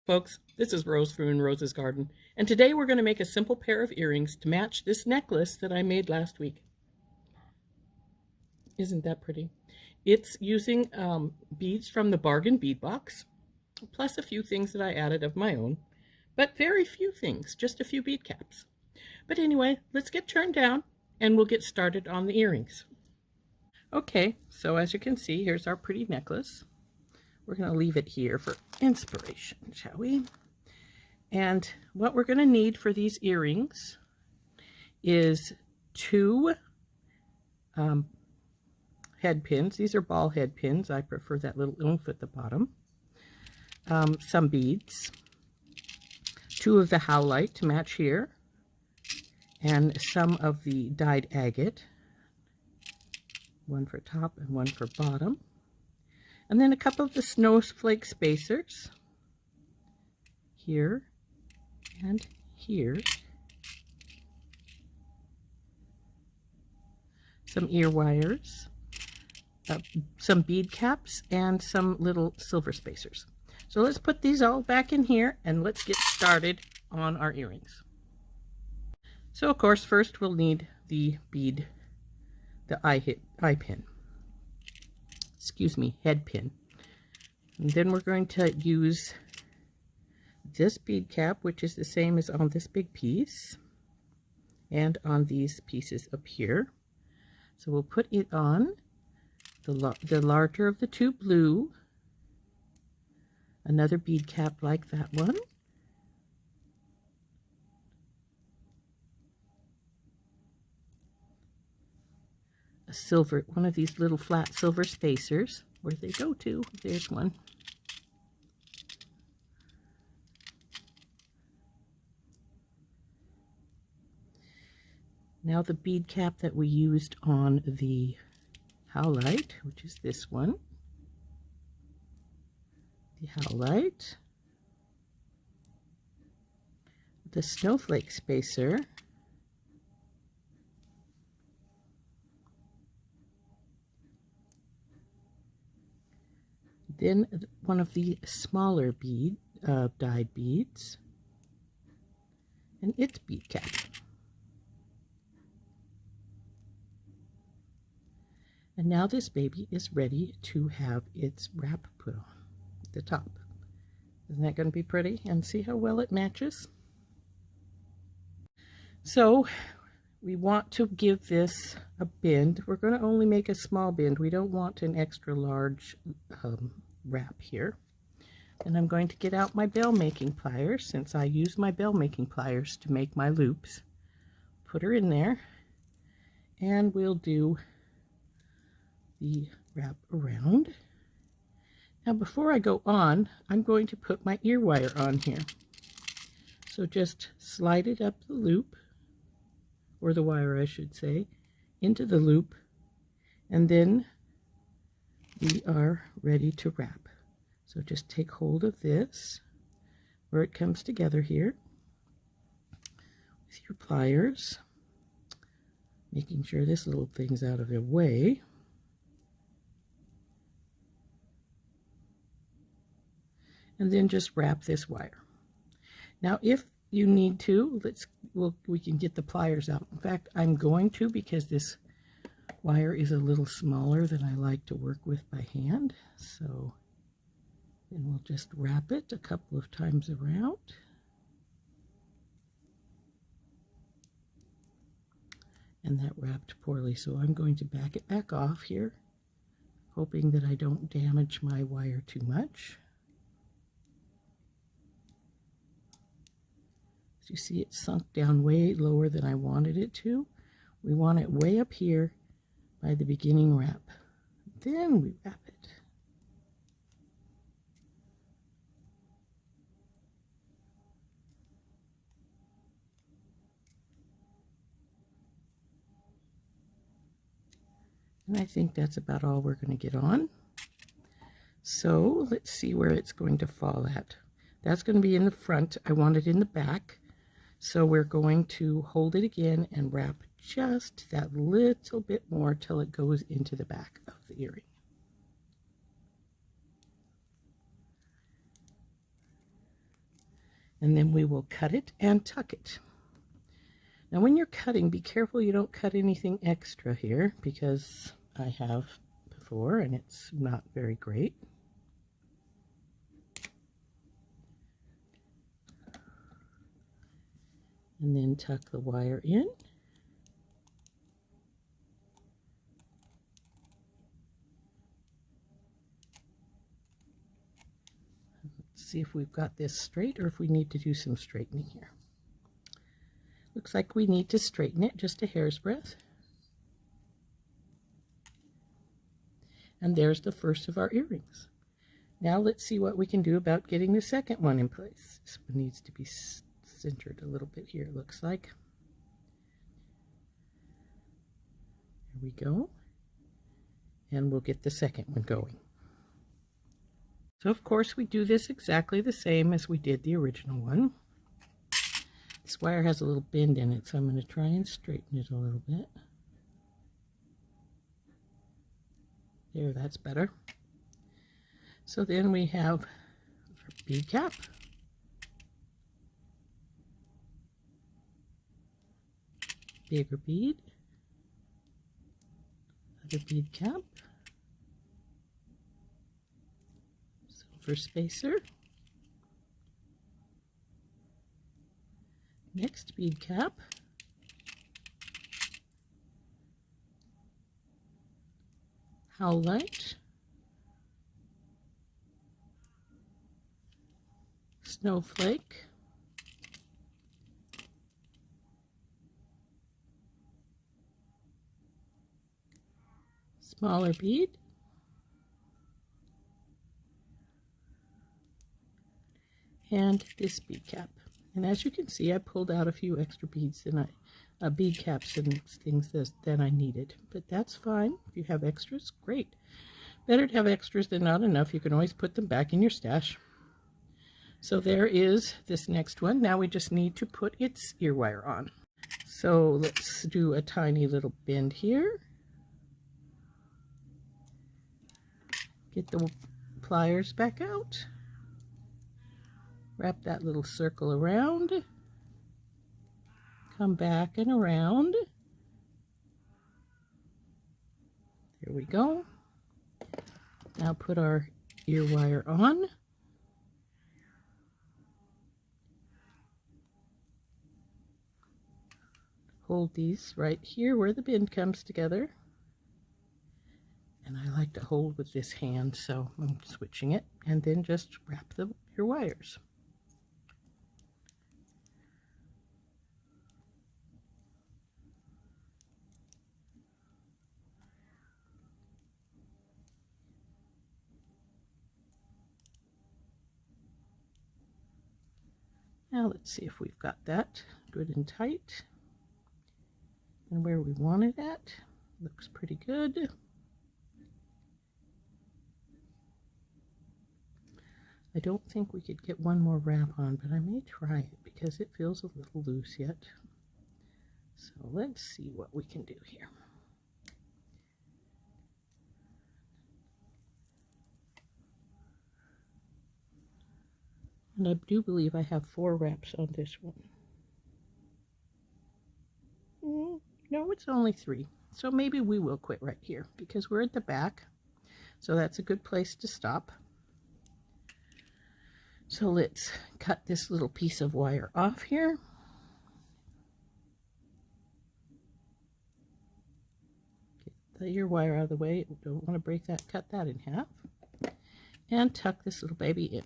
Folks, this is Rose from Rose's Garden, and today we're going to make a simple pair of earrings to match this necklace that I made last week. Isn't that pretty? It's using beads from the Bargain Bead Box, plus a few things that I added of my own, but very few things, just a few bead caps. But anyway, let's get turned down and we'll get started on the earrings. Okay, so as you can see, here's our pretty necklace. We're going to leave it here for inspiration, shall we? And what we're going to need for these earrings is two head pins. These are ball head pins. I prefer that little oomph at the bottom. Some beads. Two of the Howlite to match here. And some of the dyed agate. One for top and one for bottom. And then a couple of the snowflake spacers, here and here. Some ear wires, some bead caps, and some little silver spacers. So let's put these all back in here and let's get started on our earrings. So of course, first we'll need the bead, the eye pin. Excuse me, head pin. And then we're going to use this bead cap, which is the same as on this big piece and on these pieces up here. So we'll put it on the larger of the two blue, another bead cap like that one, a silver, one of these little flat silver spacers. Where they go to? There's one. Now the bead cap that we used on the Howlite, which is this one. The Howlite. The snowflake spacer. Then one of the smaller dyed beads, and its bead cap. And now this baby is ready to have its wrap put on the top. Isn't that going to be pretty? And see how well it matches? So we want to give this a bend. We're going to only make a small bend. We don't want an extra large wrap here. And I'm going to get out my bell making pliers, since I use my bell making pliers to make my loops. Put her in there, and we'll do the wrap around. Now before I go on, I'm going to put my ear wire on here. So just slide it up the loop, or the wire I should say, into the loop, and then we are ready to wrap. So just take hold of this where it comes together here with your pliers, making sure this little thing's out of the way. And then just wrap this wire. Now if you need to, we can get the pliers out. In fact, I'm going to, because this wire is a little smaller than I like to work with by hand. So then we'll just wrap it a couple of times around. And that wrapped poorly, so I'm going to back it back off here, hoping that I don't damage my wire too much. As you see, it sunk down way lower than I wanted it to. We want it way up here by the beginning wrap. Then we wrap it. And I think that's about all we're going to get on. So let's see where it's going to fall at. That's going to be in the front. I want it in the back. So we're going to hold it again and wrap just that little bit more till it goes into the back of the earring. And then we will cut it and tuck it. Now when you're cutting, be careful you don't cut anything extra here, because I have before and it's not very great. And then tuck the wire in. Let's see if we've got this straight or if we need to do some straightening here. Looks like we need to straighten it just a hair's breadth. And there's the first of our earrings. Now let's see what we can do about getting the second one in place. This one needs to be centered a little bit here, it looks like. There we go. And we'll get the second one going. So of course we do this exactly the same as we did the original one. This wire has a little bend in it, so I'm going to try and straighten it a little bit. There, that's better. So then we have our bead cap. Bigger bead. Another bead cap. Silver spacer. Next bead cap. Howlite. Snowflake. Smaller bead. And this bead cap. And as you can see, I pulled out a few extra beads than bead caps and things that I needed. But that's fine. If you have extras, great. Better to have extras than not enough. You can always put them back in your stash. So there is this next one. Now we just need to put its ear wire on. So let's do a tiny little bend here. Get the pliers back out. Wrap that little circle around. Come back and around. There we go. Now put our ear wire on. Hold these right here where the bend comes together. And I like to hold with this hand, so I'm switching it. And then just wrap your wires. Now let's see if we've got that good and tight and where we want it at. Looks pretty good. I don't think we could get one more wrap on, but I may try it because it feels a little loose yet. So let's see what we can do here. And I do believe I have 4 wraps on this one. No, it's only 3. So maybe we will quit right here because we're at the back. So that's a good place to stop. So let's cut this little piece of wire off here. Get the ear wire out of the way. Don't want to break that, cut that in half. And tuck this little baby in.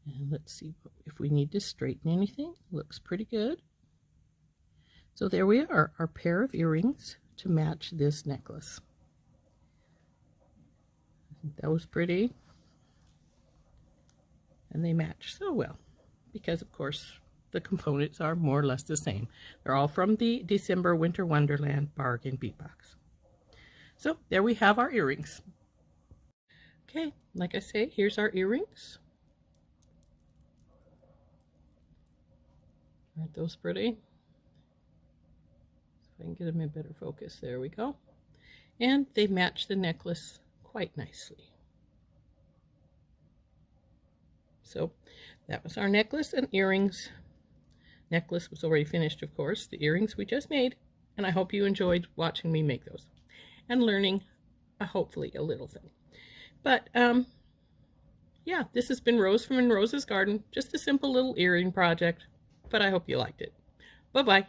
And let's see if we need to straighten anything. Looks pretty good. So there we are, our pair of earrings to match this necklace. I think that was pretty. And they match so well because, of course, the components are more or less the same. They're all from the December Winter Wonderland Bargain Bead Box. So there we have our earrings. Okay, like I say, here's our earrings. Aren't those pretty? If I can get them in better focus, there we go. And they match the necklace quite nicely. So that was our necklace and earrings. Necklace was already finished, of course. The earrings we just made, and I hope you enjoyed watching me make those and learning hopefully a little thing. But yeah, this has been Rose from Rose's Garden. Just a simple little earring project, but I hope you liked it. Bye-bye.